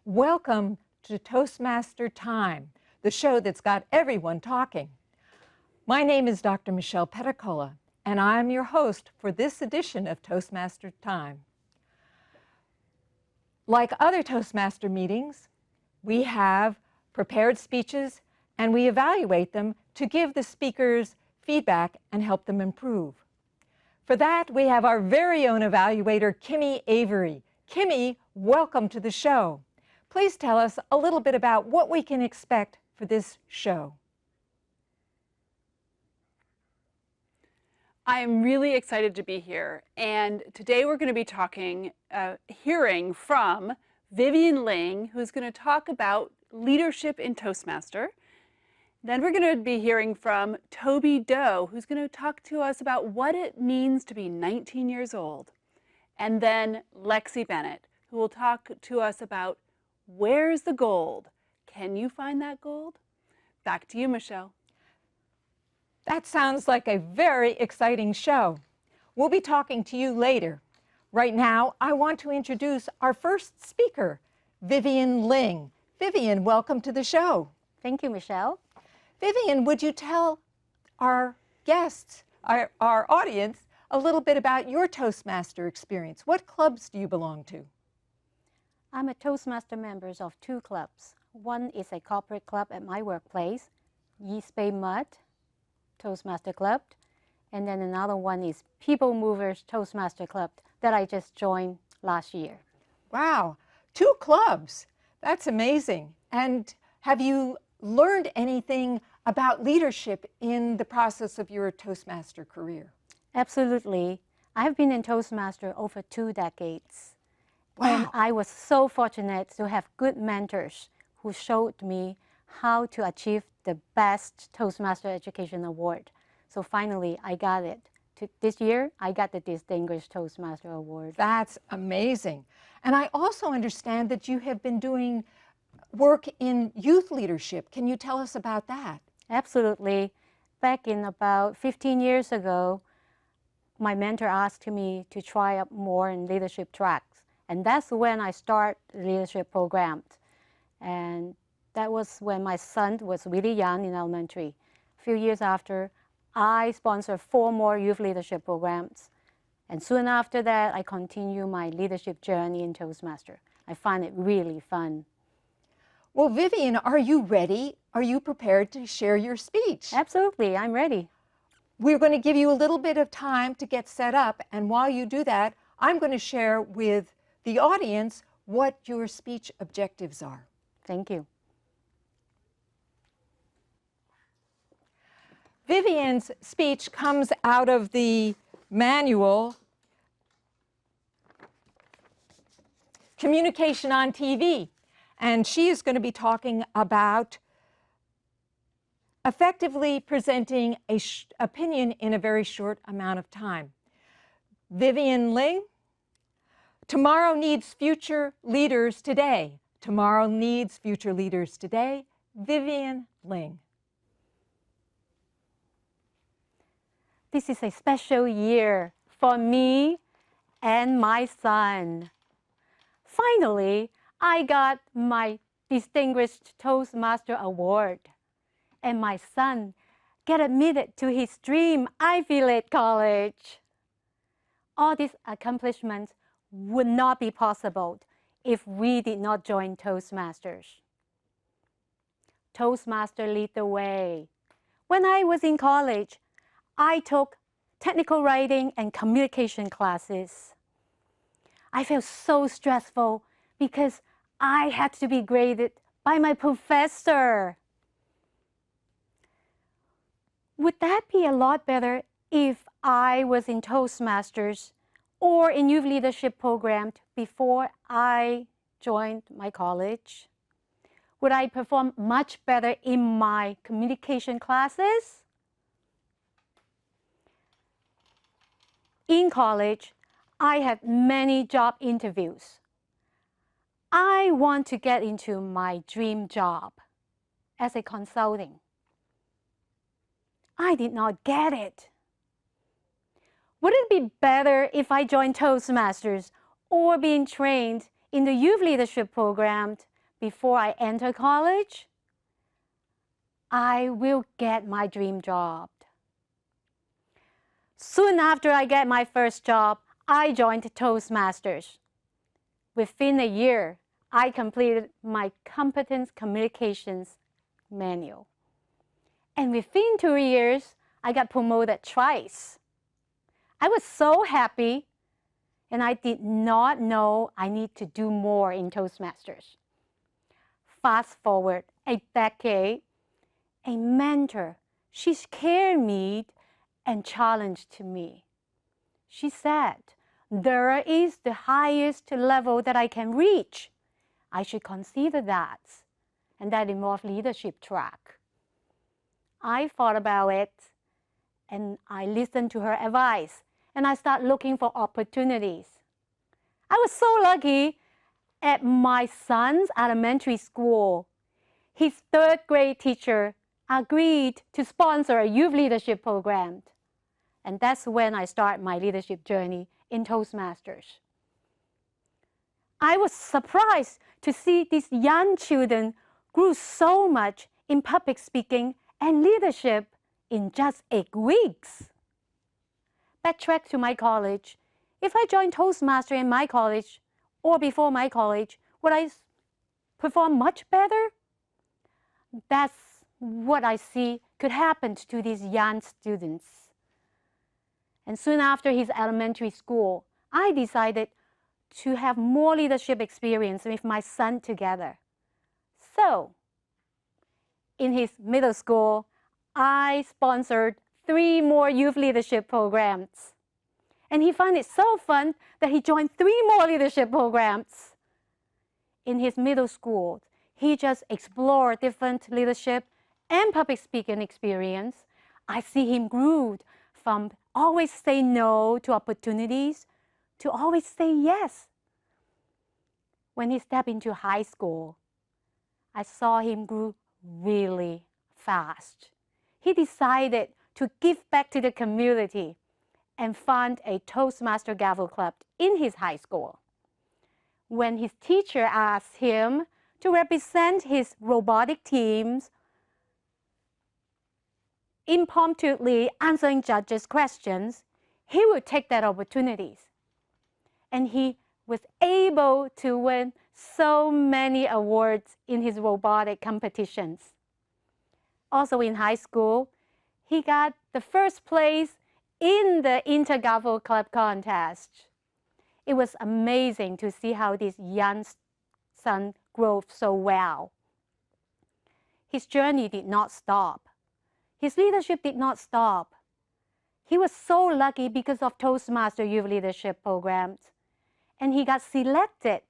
Welcome to Toastmaster Time, the show that's got everyone talking. My name is Dr. Michelle Peticolas, and I'm your host for this edition of Toastmaster Time. Like other Toastmaster meetings, we have prepared speeches and we evaluate them to give the speakers feedback and help them improve. For that, we have our very own evaluator, Kimi Avary. Kimi, welcome to the show. Please tell us a little bit about what we can expect for this show. I am really excited to be here, and today we're going to be hearing from Vivian Ling, who's going to talk about leadership in Toastmaster. Then we're going to be hearing from Toby Do, who's going to talk to us about what it means to be 19 years old. And then Lexy Bennett, who will talk to us about where's the gold? Can you find that gold? Back to you, Michelle. That sounds like a very exciting show. We'll be talking to you later. Right now, I want to introduce our first speaker, Vivian Ling. Vivian, welcome to the show. Thank you, Michelle. Vivian, would you tell our guests, our audience, a little bit about your Toastmaster experience? What clubs do you belong to? I'm a Toastmaster member of two clubs. One is a corporate club at my workplace, EBMUD Toastmaster Club, and then another one is People Movers Toastmaster Club that I just joined last year. Wow, two clubs. That's amazing. And have you learned anything about leadership in the process of your Toastmaster career? Absolutely. I've been in Toastmaster over 2 decades. Wow. And I was so fortunate to have good mentors who showed me how to achieve the best Toastmaster Education Award. So finally, I got it. This year, I got the Distinguished Toastmaster Award. That's amazing. And I also understand that you have been doing work in youth leadership. Can you tell us about that? Absolutely. Back in about 15 years ago, my mentor asked me to try out more in leadership tracks. And that's when I started leadership programs. And that was when my son was really young in elementary. A few years after, I sponsored 4 more youth leadership programs. And soon after that, I continued my leadership journey in Toastmaster. I find it really fun. Well, Vivian, are you ready? Are you prepared to share your speech? Absolutely, I'm ready. We're going to give you a little bit of time to get set up. And while you do that, I'm going to share with the audience what your speech objectives are. Thank you. Vivian's speech comes out of the manual, Communication on TV, and she is going to be talking about effectively presenting an opinion in a very short amount of time. Vivian Ling. Tomorrow needs future leaders today. Tomorrow needs future leaders today. Vivian Ling. This is a special year for me and my son. Finally, I got my Distinguished Toastmaster Award, and my son got admitted to his dream Ivy League college. All these accomplishments would not be possible if we did not join Toastmasters. Toastmaster lead the way. When I was in college, I took technical writing and communication classes. I felt so stressful because I had to be graded by my professor. Would that be a lot better if I was in Toastmasters or in youth leadership program before I joined my college? Would I perform much better in my communication classes? In college, I had many job interviews. I want to get into my dream job as a consulting. I did not get it. Would it be better if I joined Toastmasters or being trained in the youth leadership program before I enter college? I will get my dream job. Soon after I get my first job, I joined Toastmasters. Within a year, I completed my competence communications manual. And within 2 years, I got promoted twice. I was so happy, and I did not know I need to do more in Toastmasters. Fast forward a decade, a mentor, she scared me and challenged me. She said, there is the highest level that I can reach. I should consider that. And that involved leadership track. I thought about it, and I listened to her advice, and I started looking for opportunities. I was so lucky at my son's elementary school. His third grade teacher agreed to sponsor a youth leadership program. And that's when I started my leadership journey in Toastmasters. I was surprised to see these young children grew so much in public speaking and leadership in just 8 weeks. Backtrack to my college. If I joined Toastmaster in my college or before my college, would I perform much better? That's what I see could happen to these young students. And soon after his elementary school, I decided to have more leadership experience with my son together. So, in his middle school, I sponsored 3 more youth leadership programs. And he found it so fun that he joined 3 more leadership programs. In his middle school, he just explored different leadership and public speaking experience. I see him grew from always say no to opportunities to always say yes. When he stepped into high school, I saw him grow really fast. He decided to give back to the community and found a Toastmaster Gavel Club in his high school. When his teacher asked him to represent his robotic teams, impromptu answering judges' questions, he would take that opportunities. And he was able to win so many awards in his robotic competitions. Also in high school, he got the first place in the Inter-Gavel Club contest. It was amazing to see how this young son grew so well. His journey did not stop. His leadership did not stop. He was so lucky because of Toastmaster Youth Leadership programs. And he got selected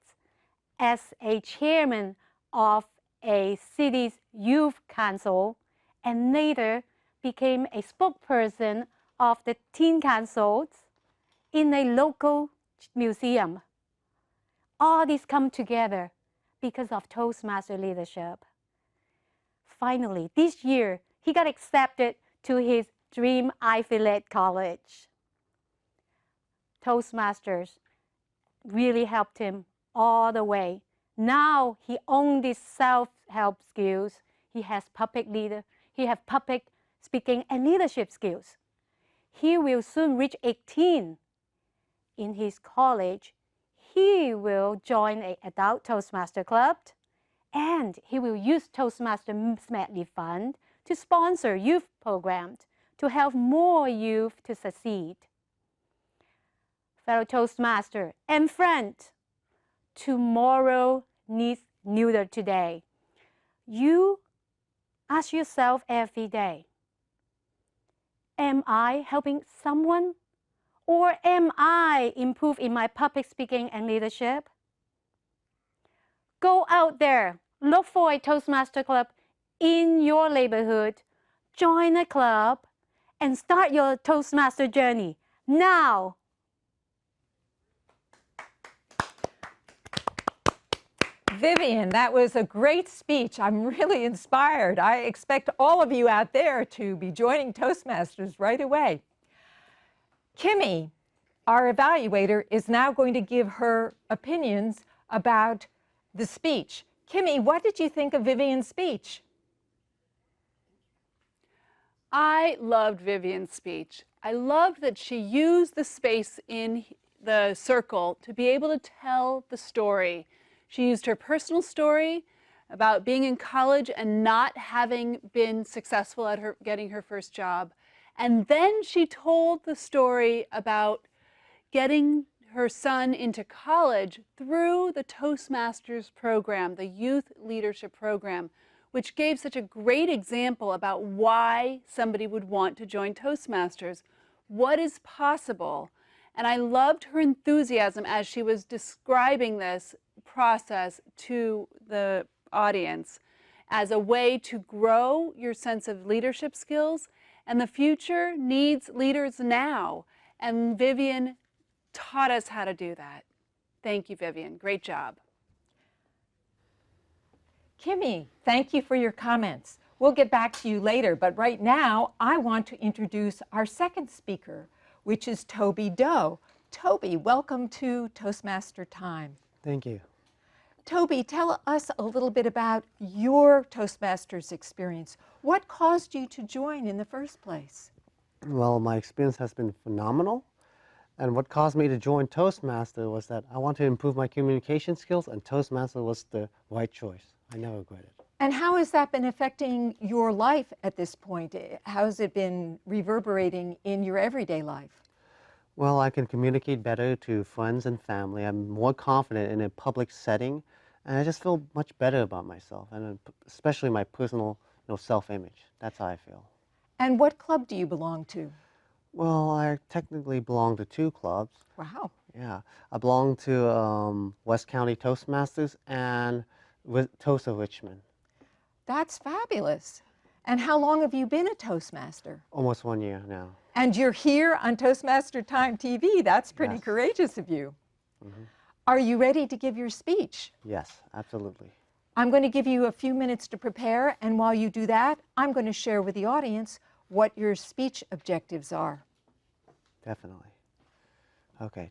as a chairman of a city's youth council and later became a spokesperson of the teen councils in a local museum. All these come together because of Toastmaster leadership. Finally, this year, he got accepted to his dream Ivy League college. Toastmasters really helped him all the way. Now he owns these self-help skills. He has public speaking and leadership skills. He will soon reach 18. In his college, he will join an adult Toastmaster club, and he will use Toastmaster Medley Fund to sponsor youth programs to help more youth to succeed. Fellow Toastmaster and friend, tomorrow needs neither today. You ask yourself every day, Am I helping someone? Or am I improve in my public speaking and leadership? Go out there, look for a Toastmaster club in your neighborhood, join a club, and start your Toastmaster journey now. Vivian, that was a great speech. I'm really inspired. I expect all of you out there to be joining Toastmasters right away. Kimi, our evaluator, is now going to give her opinions about the speech. Kimi, what did you think of Vivian's speech? I loved Vivian's speech. I loved that she used the space in the circle to be able to tell the story. She used her personal story about being in college and not having been successful at getting her first job. And then she told the story about getting her son into college through the Toastmasters program, the youth leadership program, which gave such a great example about why somebody would want to join Toastmasters, what is possible. And I loved her enthusiasm as she was describing this process to the audience as a way to grow your sense of leadership skills. And the future needs leaders now. And Vivian taught us how to do that. Thank you, Vivian. Great job. Kimi, thank you for your comments. We'll get back to you later, but right now I want to introduce our second speaker, which is Toby Do. Toby, welcome to Toastmaster Time. Thank you. Toby, tell us a little bit about your Toastmasters experience. What caused you to join in the first place? Well, my experience has been phenomenal. And what caused me to join Toastmaster was that I wanted to improve my communication skills, and Toastmaster was the right choice. I never regret it. And how has that been affecting your life at this point? How has it been reverberating in your everyday life? Well, I can communicate better to friends and family. I'm more confident in a public setting, and I just feel much better about myself, and especially my personal self-image. That's how I feel. And what club do you belong to? Well, I technically belong to 2 clubs. Wow. Yeah, I belong to West County Toastmasters and Toast of Richmond. That's fabulous. And how long have you been a Toastmaster? Almost 1 year now. And you're here on Toastmaster Time TV. That's pretty Yes. courageous of you. Mm-hmm. Are you ready to give your speech? Yes, absolutely. I'm going to give you a few minutes to prepare, and while you do that, I'm going to share with the audience what your speech objectives are. Definitely. Okay.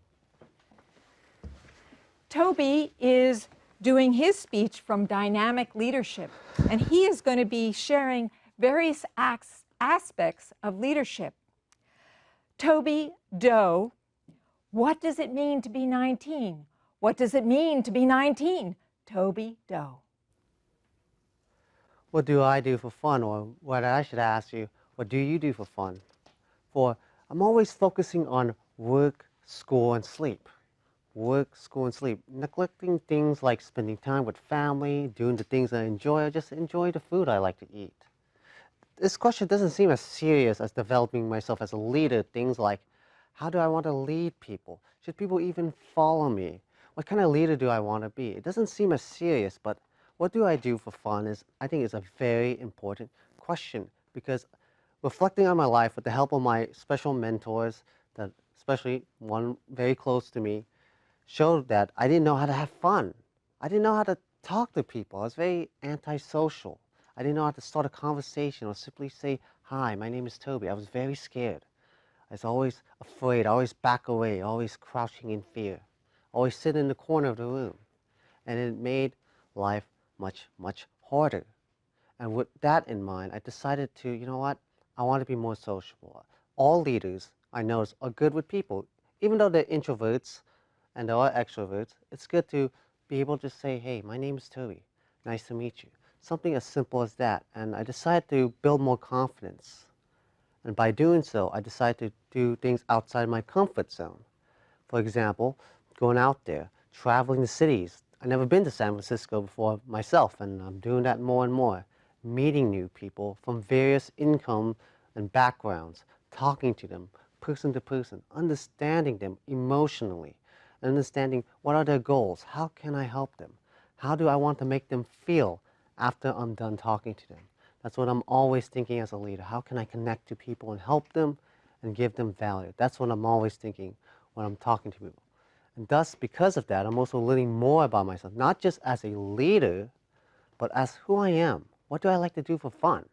Toby is doing his speech from Dynamic Leadership, and he is going to be sharing various aspects of leadership. Toby Do, what does it mean to be 19? What does it mean to be 19? Toby Do. What do I do for fun? Or what I should ask you, what do you do for fun? For I'm always focusing on work, school, and sleep. Work, school, and sleep. Neglecting things like spending time with family, doing the things I enjoy, or just enjoy the food I like to eat. This question doesn't seem as serious as developing myself as a leader. Things like, how do I want to lead people? Should people even follow me? What kind of leader do I want to be? It doesn't seem as serious, but what do I do for fun is, I think, is a very important question, because reflecting on my life with the help of my special mentors, that especially one very close to me, showed that I didn't know how to have fun. I didn't know how to talk to people. I was very antisocial. I didn't know how to start a conversation or simply say, hi, my name is Toby. I was very scared. I was always afraid, always back away, always crouching in fear, always sit in the corner of the room. And it made life much, much harder. And with that in mind, I decided to, you know what, I want to be more sociable. All leaders, I notice, are good with people. Even though they're introverts and there are extroverts, it's good to be able to say, hey, my name is Toby. Nice to meet you. Something as simple as that. And I decided to build more confidence. And by doing so, I decided to do things outside my comfort zone. For example, going out there, traveling to cities. I've never been to San Francisco before myself, and I'm doing that more and more. Meeting new people from various income and backgrounds, talking to them person to person, understanding them emotionally, understanding what are their goals, how can I help them, how do I want to make them feel after I'm done talking to them. That's what I'm always thinking as a leader. How can I connect to people and help them and give them value? That's what I'm always thinking when I'm talking to people. And thus, because of that, I'm also learning more about myself, not just as a leader, but as who I am. What do I like to do for fun?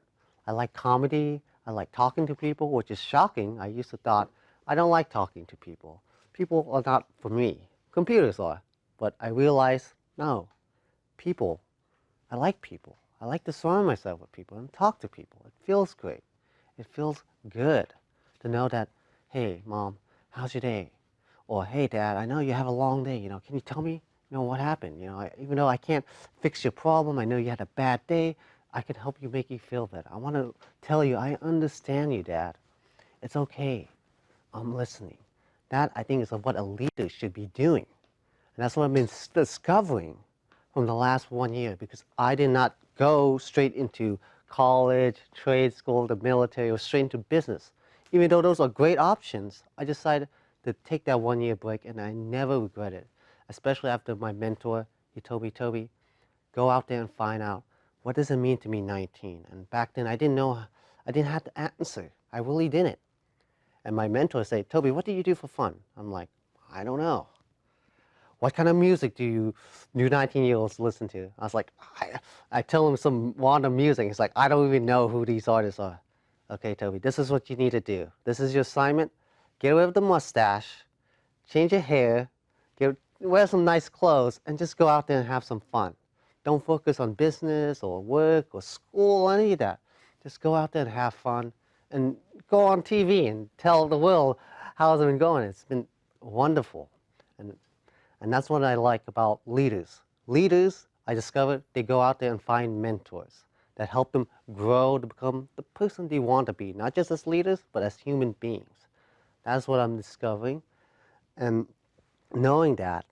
I like comedy. I like talking to people, which is shocking. I used to thought, I don't like talking to people. People are not for me. Computers are. But I realized, no, people. I like people. I like to surround myself with people and talk to people. It feels great. It feels good to know that, hey, Mom, how's your day? Or, hey, Dad, I know you have a long day. Can you tell me, what happened? Even though I can't fix your problem, I know you had a bad day. I can help you, make you feel better. I want to tell you, I understand you, Dad. It's okay. I'm listening. That, I think, is what a leader should be doing. And that's what I've been discovering from the last 1 year, because I did not go straight into college, trade school, the military, or straight into business. Even though those are great options, I decided to take that 1 year break, and I never regret it, especially after my mentor, he told me, Toby, go out there and find out, what does it mean to be 19? And back then, I didn't know, I didn't have the answer. I really didn't. And my mentor said, Toby, what do you do for fun? I'm like, I don't know. What kind of music do you new 19-year-olds listen to? I was like, I tell him some random music. He's like, I don't even know who these artists are. Okay, Toby, this is what you need to do. This is your assignment. Get rid of the mustache, change your hair, wear some nice clothes, and just go out there and have some fun. Don't focus on business or work or school or any of that. Just go out there and have fun and go on TV and tell the world how's it been going. It's been wonderful. And that's what I like about leaders. Leaders, I discovered, they go out there and find mentors that help them grow to become the person they want to be, not just as leaders, but as human beings. That's what I'm discovering. And knowing that,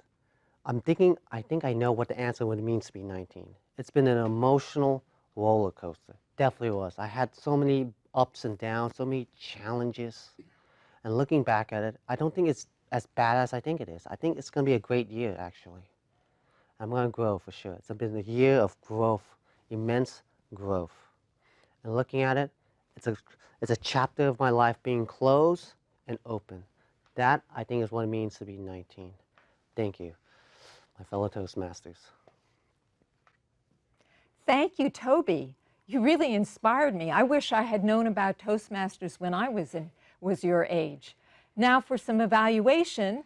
I think I know what the answer would mean to be 19. It's been an emotional roller coaster. Definitely was. I had so many ups and downs, so many challenges. And looking back at it, I don't think it's as bad as I think it is. I think it's going to be a great year, actually. I'm going to grow for sure. It's been a year of growth, immense growth. And looking at it, it's a chapter of my life being closed and open. That, I think, is what it means to be 19. Thank you, my fellow Toastmasters. Thank you, Toby. You really inspired me. I wish I had known about Toastmasters when I was your age. Now for some evaluation,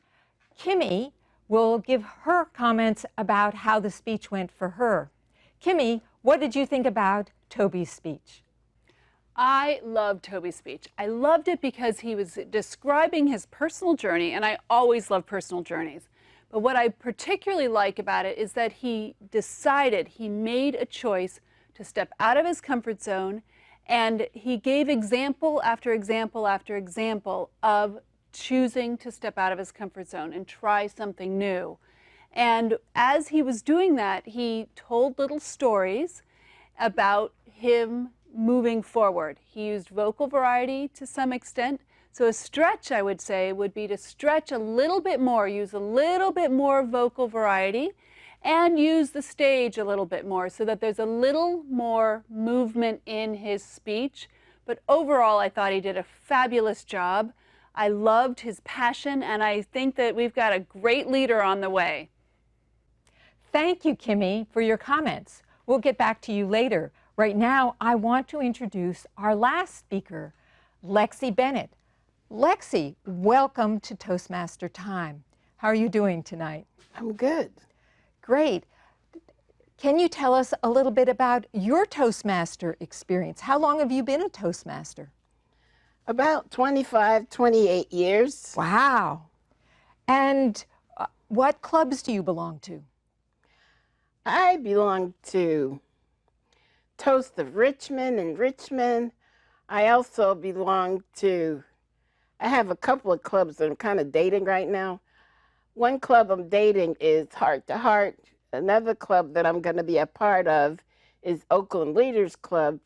Kimi will give her comments about how the speech went for her. Kimi, what did you think about Toby's speech? I loved Toby's speech. I loved it because he was describing his personal journey, and I always love personal journeys. But what I particularly like about it is that he made a choice to step out of his comfort zone, and he gave example after example after example of choosing to step out of his comfort zone and try something new. And as he was doing that, he told little stories about him moving forward. He used vocal variety to some extent. So a stretch, I would say, would be to stretch a little bit more, use a little bit more vocal variety, and use the stage a little bit more so that there's a little more movement in his speech. But overall, I thought he did a fabulous job. I loved his passion, and I think that we've got a great leader on the way. Thank you, Kimi, for your comments. We'll get back to you later. Right now, I want to introduce our last speaker, Lexy Bennett. Lexy, welcome to Toastmaster Time. How are you doing tonight? I'm good. Great. Can you tell us a little bit about your Toastmaster experience? How long have you been a Toastmaster? About 25, 28 years. Wow. And what clubs do you belong to? I belong to Toast of Richmond in Richmond. I also belong to, I have a couple of clubs that I'm kind of dating right now. One club I'm dating is Heart to Heart. Another club that I'm going to be a part of is Oakland Leaders Club.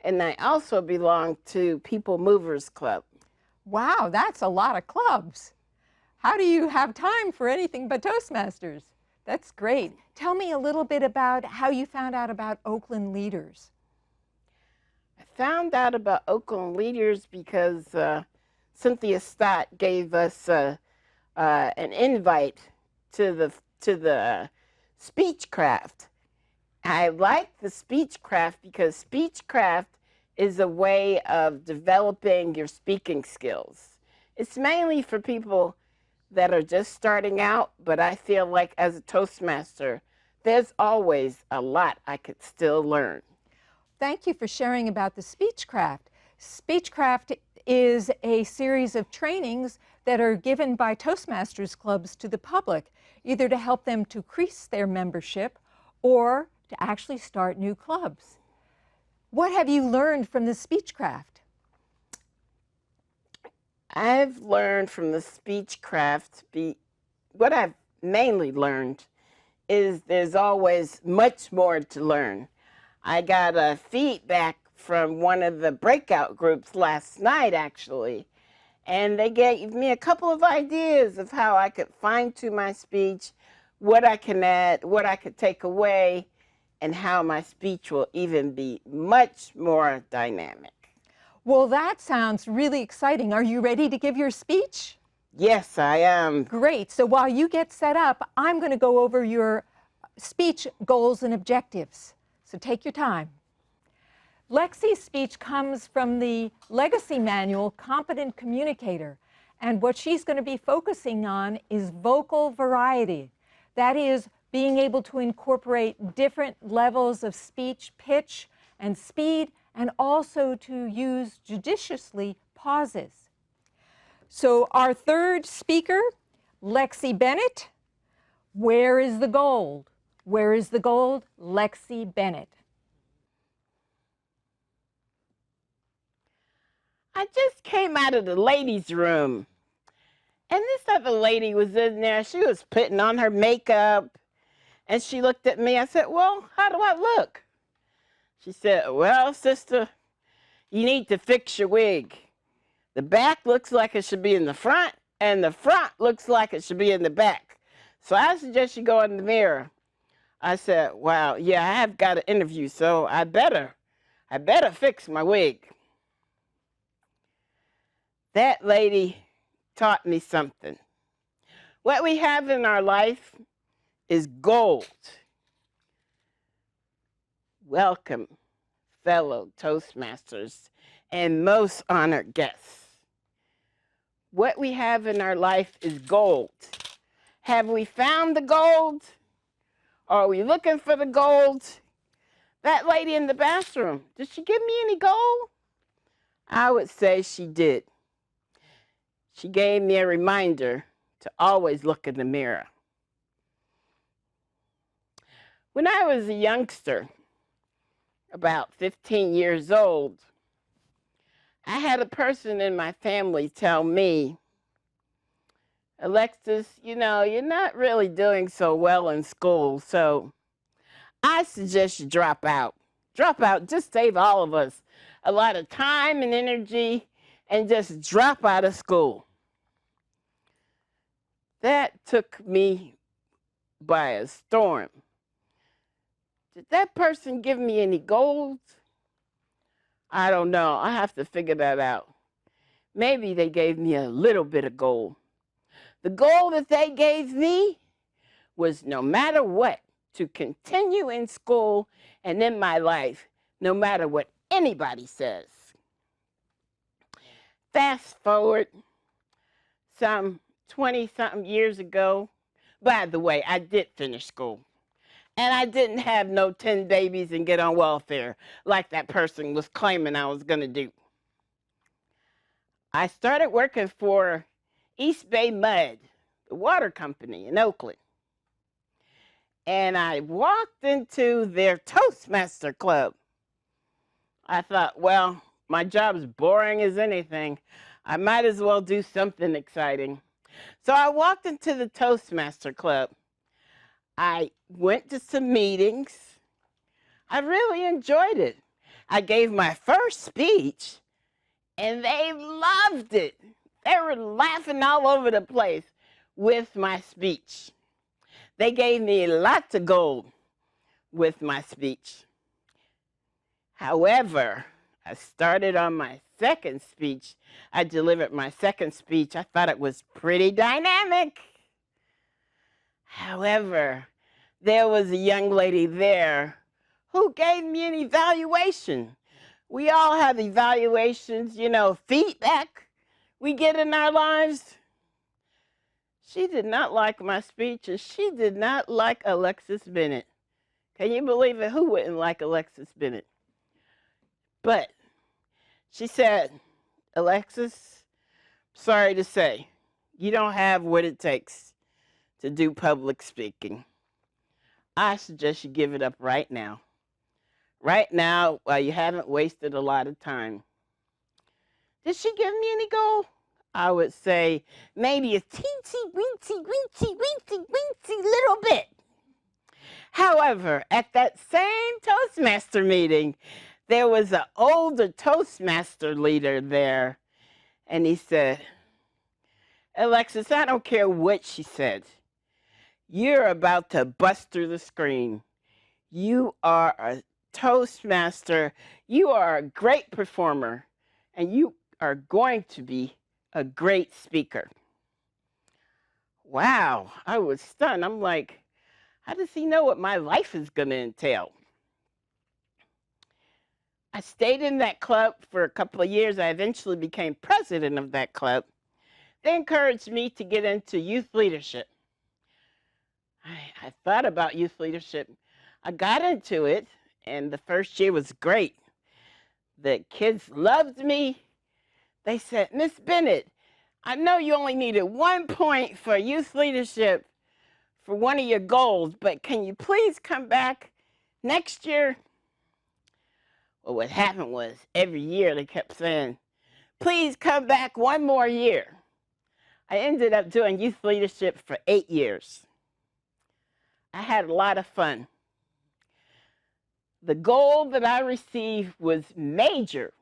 And I also belong to People Movers Club. Wow, that's a lot of clubs. How do you have time for anything but Toastmasters? That's great. Tell me a little bit about how you found out about Oakland Leaders. I found out about Oakland Leaders because Cynthia Stott gave us an invite to the Speechcraft. I like the Speechcraft because Speechcraft is a way of developing your speaking skills. It's mainly for people that are just starting out, but I feel like as a Toastmaster, there's always a lot I could still learn. Thank you for sharing about the Speechcraft. Speechcraft is a series of trainings that are given by Toastmasters clubs to the public, either to help them to increase their membership or to actually start new clubs. What have you learned from the Speechcraft? I've learned from the Speechcraft, what I've mainly learned is there's always much more to learn. I got a feedback from one of the breakout groups last night, actually, and they gave me a couple of ideas of how I could fine-tune my speech, what I can add, what I could take away, and how my speech will even be much more dynamic. Well, that sounds really exciting. Are you ready to give your speech? Yes, I am. Great. So while you get set up, I'm going to go over your speech goals and objectives. So take your time. Lexy's speech comes from the Legacy Manual, Competent Communicator. And what she's going to be focusing on is vocal variety. That is, being able to incorporate different levels of speech, pitch, and speed, and also to use judiciously pauses. So our third speaker, Lexy Bennett. Where is the gold? Where is the gold? Lexy Bennett. I just came out of the ladies' room, and this other lady was in there. She was putting on her makeup, and she looked at me. I said, well, how do I look? She said, well, sister, you need to fix your wig. The back looks like it should be in the front, and the front looks like it should be in the back. So I suggest you go in the mirror. I said, wow, yeah, I have got an interview, so I better fix my wig. That lady taught me something. What we have in our life is gold. Welcome, fellow Toastmasters and most honored guests. What we have in our life is gold. Have we found the gold? Are we looking for the gold? That lady in the bathroom, did she give me any gold? I would say she did. She gave me a reminder to always look in the mirror. When I was a youngster, about 15 years old, I had a person in my family tell me, Alexis, you know, you're not really doing so well in school, so I suggest you drop out. Drop out, just save all of us a lot of time and energy, and just drop out of school. That took me by a storm. Did that person give me any gold? I don't know. I have to figure that out. Maybe they gave me a little bit of gold. The gold that they gave me was no matter what, to continue in school and in my life, no matter what anybody says. Fast forward some 20-something years ago. By the way, I did finish school. And I didn't have no 10 babies and get on welfare like that person was claiming I was going to do. I started working for EBMUD, the water company in Oakland. And I walked into their Toastmaster club. I thought, well, my job's boring as anything. I might as well do something exciting. So I walked into the Toastmaster club. I went to some meetings. I really enjoyed it. I gave my first speech, and they loved it. They were laughing all over the place with my speech. They gave me lots of gold with my speech. However, I started on my second speech. I delivered my second speech. I thought it was pretty dynamic. However, there was a young lady there who gave me an evaluation. We all have evaluations, you know, feedback we get in our lives. She did not like my speech, and she did not like Alexis Bennett. Can you believe it? Who wouldn't like Alexis Bennett? But she said, Alexis, sorry to say, you don't have what it takes to do public speaking. I suggest you give it up right now. Right now, while you haven't wasted a lot of time. Did she give me any gold? I would say maybe a teensy, weensy little bit. However, at that same Toastmaster meeting, there was an older Toastmaster leader there, and he said, Alexis, I don't care what she said. You're about to bust through the screen. You are a Toastmaster. You are a great performer, and you are going to be a great speaker. Wow, I was stunned. I'm like, how does he know what my life is going to entail? I stayed in that club for a couple of years. I eventually became president of that club. They encouraged me to get into youth leadership. I thought about youth leadership. I got into it, and the first year was great. The kids loved me. They said, Miss Bennett, I know you only needed 1 point for youth leadership for one of your goals, but can you please come back next year? Well, what happened was every year they kept saying, please come back 1 more year. I ended up doing youth leadership for 8 years. I had a lot of fun. The goal that I received was major.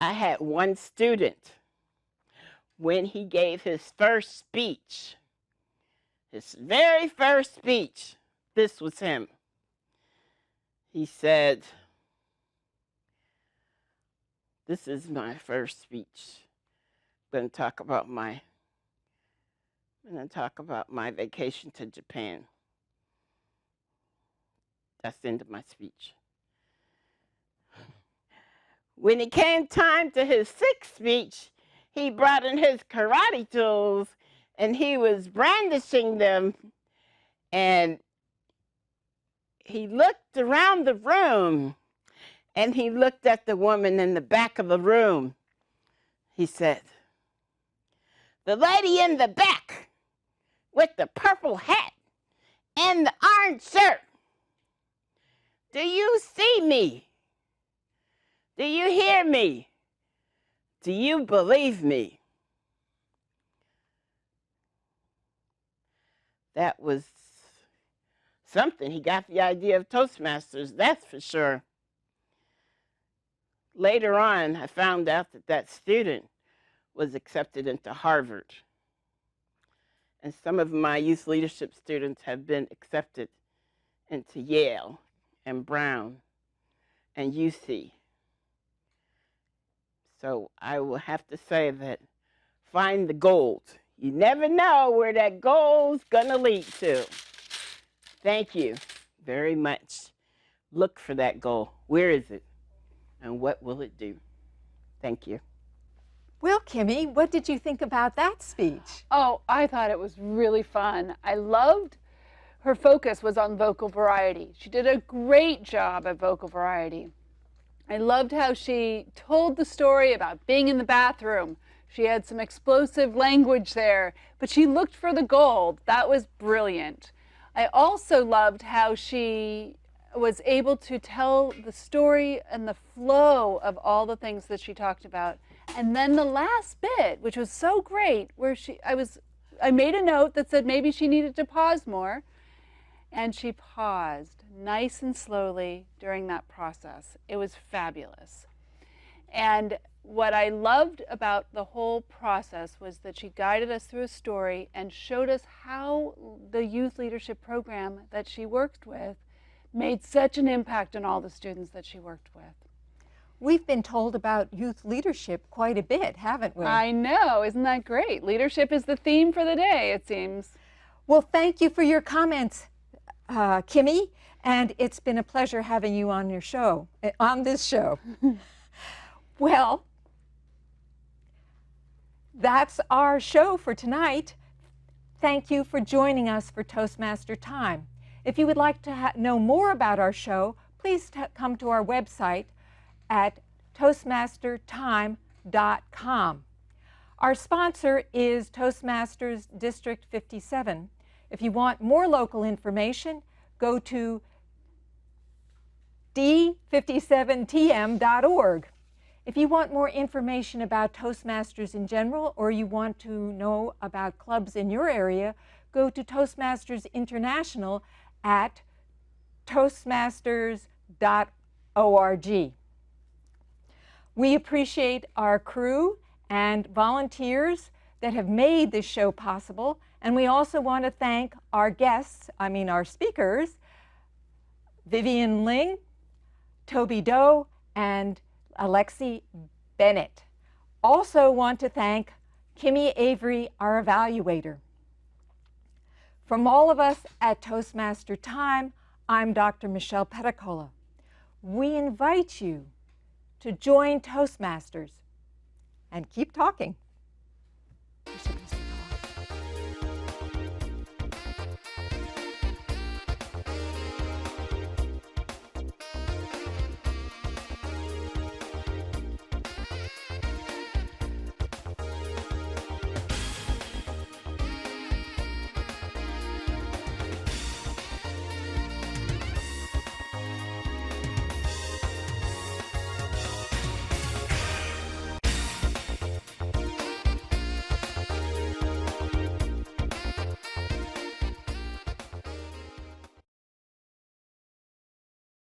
I had one student, when he gave his first speech, his very first speech, this was him. He said, this is my first speech. I'm going to talk about my vacation to Japan. That's the end of my speech. When it came time to his sixth speech, he brought in his karate tools and he was brandishing them, and he looked around the room and he looked at the woman in the back of the room. He said, the lady in the back with the purple hat and the orange shirt, do you see me? Do you hear me? Do you believe me? That was something. He got the idea of Toastmasters, that's for sure. Later on, I found out that that student was accepted into Harvard. And some of my youth leadership students have been accepted into Yale and Brown and UC. So I will have to say that find the gold. You never know where that gold's gonna lead to. Thank you very much. Look for that goal. Where is it? And what will it do? Thank you. Well, Kimi, what did you think about that speech? Oh, I thought it was really fun. I loved her focus was on vocal variety. She did a great job at vocal variety. I loved how she told the story about being in the bathroom. She had some explosive language there, but she looked for the gold. That was brilliant. I also loved how she was able to tell the story and the flow of all the things that she talked about. And then the last bit, which was so great, where I made a note that said maybe she needed to pause more, and she paused nice and slowly during that process. It was fabulous. And what I loved about the whole process was that she guided us through a story and showed us how the youth leadership program that she worked with made such an impact on all the students that she worked with. We've been told about youth leadership quite a bit, haven't we? I know, isn't that great? Leadership is the theme for the day, it seems. Well, thank you for your comments, Kimi, and it's been a pleasure having you on your show, on this show. Well, that's our show for tonight. Thank you for joining us for Toastmaster Time. If you would like to know more about our show, please come to our website at toastmastertime.com. Our sponsor is Toastmasters District 57. If you want more local information, go to d57tm.org. If you want more information about Toastmasters in general, or you want to know about clubs in your area, go to Toastmasters International at toastmasters.org. We appreciate our crew and volunteers that have made this show possible, and we also want to thank our guests, our speakers, Vivian Ling, Toby Do, and Lexy Bennett. Also want to thank Kimi Avary, our evaluator. From all of us at Toastmaster Time, I'm Dr. Michelle Peticolas. We invite you to join Toastmasters and keep talking.